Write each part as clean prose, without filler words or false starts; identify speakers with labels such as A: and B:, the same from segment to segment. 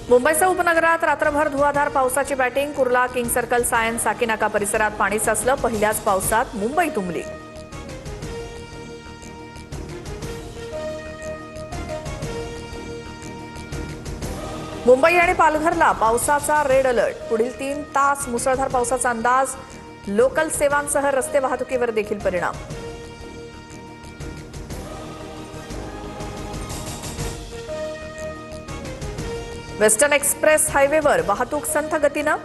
A: मुंबईसह उपनगरात रात्रभर धुवाधार पावसाची batting. Kurla, king circle, science, Sakinaka परिसरात पाणी साचलं। पहिल्याच पावसात मुंबई तुंबली। मुंबई आणि पालघरला पावसाचा रेड अलर्ट। पुढील 3 तास मुसळधार पावसाचा अंदाज। लोकल सेवांसह रस्ते वाहतुकीवर देखील परिणाम। वेस्टर्न एक्सप्रेस हायवेवर वाहतूक संथ गतीनं।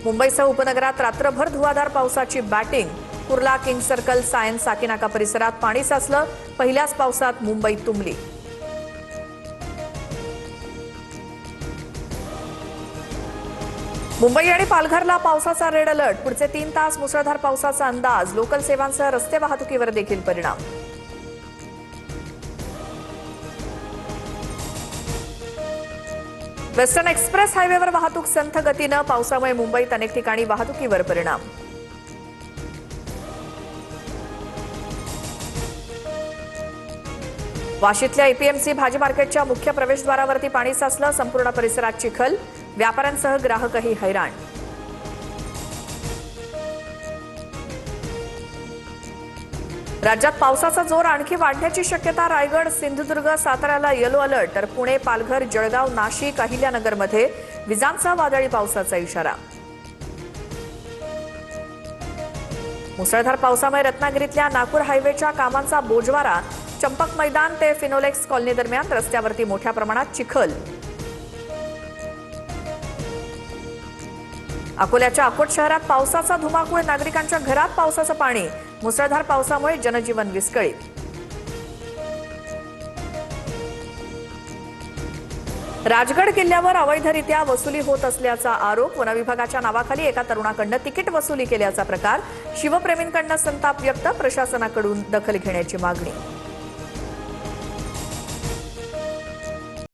A: मुंबईसह उपनगरात रात्रभर धुवाधार पावसाची batting. Kurla, king circle, science, Sakinaka परिसरात पाणी साचलं। पहिल्याच पावसात मुंबई तुंबली। मुंबई आणि पालघरला पावसाचा रेड अलर्ट। पुढचे 3 तास मुसळधार पावसाचा अंदाज। लोकल सेवांसह रस्ते वाहतुकीवर देखील परिणाम। वेस्टर्न एक्सप्रेस हायवेवर वाहतूक संथ गतीनं। पावसामुळे मुंबईत अनेक ठिकाणी वाहतुकीवर परिणाम। वाशीतल्या एपीएमसी भाजी मार्केटच्या मुख्य प्रवेशद्वारावरती पाणी साचलं। संपूर्ण परिसरात चिखल। व्यापाऱ्यांसह ग्राहकही हैराण। राज्यात पावसाचा जोर आणखी वाढण्याची शक्यता। रायगड, सिंधुदुर्ग, साताऱ्याला येलो अलर्ट, तर पुणे, पालघर, जळगाव, नाशिक, अहिल्यानगरमध्ये विजांसह वादळी पावसाचा इशारा। मुसळधार पावसामुळे रत्नागिरीतल्या नागपूर हायवेच्या कामांचा बोजवारा। चंपक मैदान ते फिनोलेक्स कॉलनी दरम्यान रस्त्यावरती मोठ्या प्रमाणात चिखल। अकोल्याच्या अकोट शहरात पावसाचा धुमाकूळ। नागरिकांच्या घरात पावसाचं पाणी। मुसळधार पावसामुळे जनजीवन विस्कळीत। राजगड किल्ल्यावर अवैधरित्या वसुली होत असल्याचा आरोप। वनविभागाच्या नावाखाली एका तरुणाकडून तिकीट वसुली केल्याचा प्रकार। शिवप्रेमींकडून संताप व्यक्त। प्रशासनाकडून दखल घेण्याची मागणी।